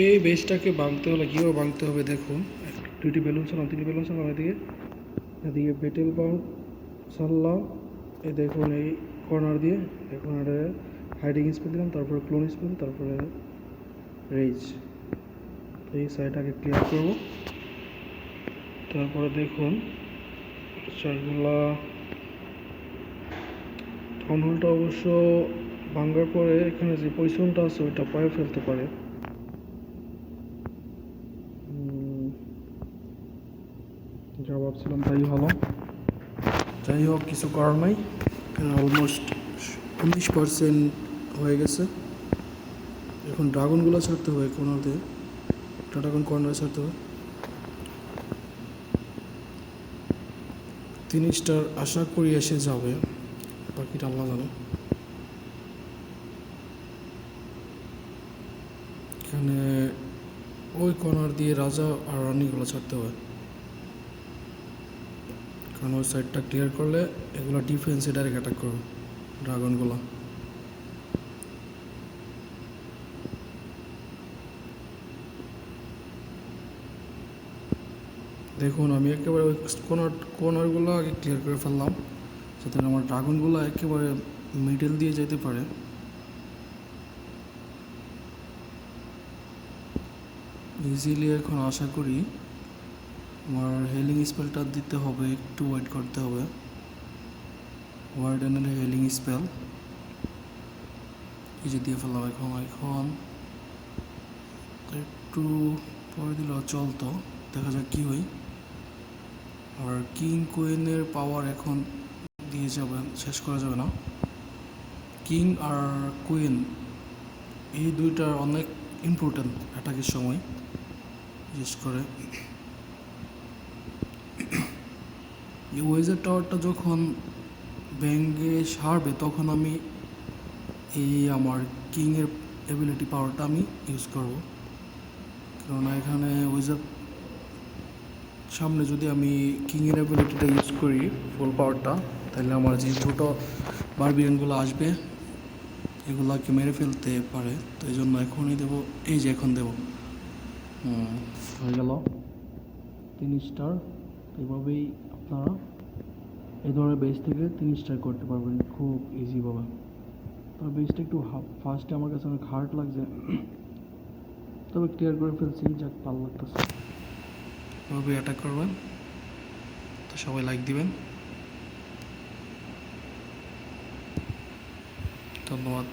এই বেসটাকে ভাঙতে হলে কীভাবে ভাঙতে হবে দেখুন। দুইটি বেলুন ছাড়লাম, তিনটি বেলুন ছাড়লাম, এদিকে এদিকে বেটেল বাল্ব ছাড়লাম। এই দেখুন এই কর্নার দিয়ে, এই কর্নারে হাইডিং স্পেল দিলাম, তারপরে ক্লোন স্পেল, তারপরে রেজ। তো এই সাইড আগে ক্লিয়ার করব। তারপরে দেখুন চারগুলা টাউন হলটা অবশ্য ভাঙার পরে এখানে যে পজিশনটা আছে ওইটা পায়ে ফেলতে পারে। যা ভাবছিলাম তাই হলো। যাই হোক, কিছু করার নাই। অলমোস্ট 19% হয়ে গেছে। এখন ড্রাগনগুলো ছাড়তে হবে কর্নার দিয়ে, ড্রাগন কর্নারে ছাড়তে হবে। 3 স্টার আশা করি এসে যাবে, বাকিটা আল্লাহ জানে। এখানে ওই কর্নার দিয়ে রাজা আর রানিগুলো ছাড়তে হবে, কারণ ওই সাইডটা ক্লিয়ার করলে এগুলো ডিফেন্সে ডাইরেক্ট অ্যাটাক করবে ড্রাগনগুলো। দেখুন আমি একেবারে ওই কর্নারগুলো আগে ক্লিয়ার করে ফেললাম, যাতে আমার ড্রাগনগুলো একেবারে মিডল দিয়ে যেতে পারে। ইজিলি এখন আশা করি আমার হেলিং স্পেলটা দিতে হবে, একটু ওয়েট করতে হবে। ওয়ার্ডেনের হেলিং স্পেল এই যে দিয়ে ফেললাম। এখন একটু পরে দিলেও চলতো, দেখা যাক কী হয়। আর কিং কুইনের পাওয়ার এখন দিয়ে যাবেন, শেষ করা যাবে না। কিং আর কুইন এই দুইটার অনেক ইম্পর্টেন্ট অ্যাটাকের সময়, বিশেষ করে এই ওয়েজার টাওয়ারটা যখন ব্যাঙ্গে সারবে তখন আমি এই আমার কিংয়ের অ্যাবিলিটি পাওয়ারটা আমি ইউজ করব। কেননা এখানে ওয়েজার সামনে যদি আমি কিংয়ের অ্যাবিলিটিটা ইউজ করি ফুল পাওয়ারটা, তাহলে আমার যে ছোটো বারবিয়ানগুলো আসবে এগুলোকে মেরে ফেলতে পারে। তো এই জন্য এখনই দেবো, এই যে এখন দেবো। হয়ে গেল 3 স্টার। এভাবেই আপনারা এই ধরনের বেস থেকে 3 স্টার করতে পারবেন খুব ইজিভাবে। তবে বেসটা একটু ফার্স্টে আমার কাছে অনেক হার্ড লাগছে, তবে ক্লিয়ার করে ফেলছি, যাক ভালো লাগতেছে। এভাবে অ্যাটাক করবেন। তো সবাই লাইক দিবেন, ধন্যবাদ।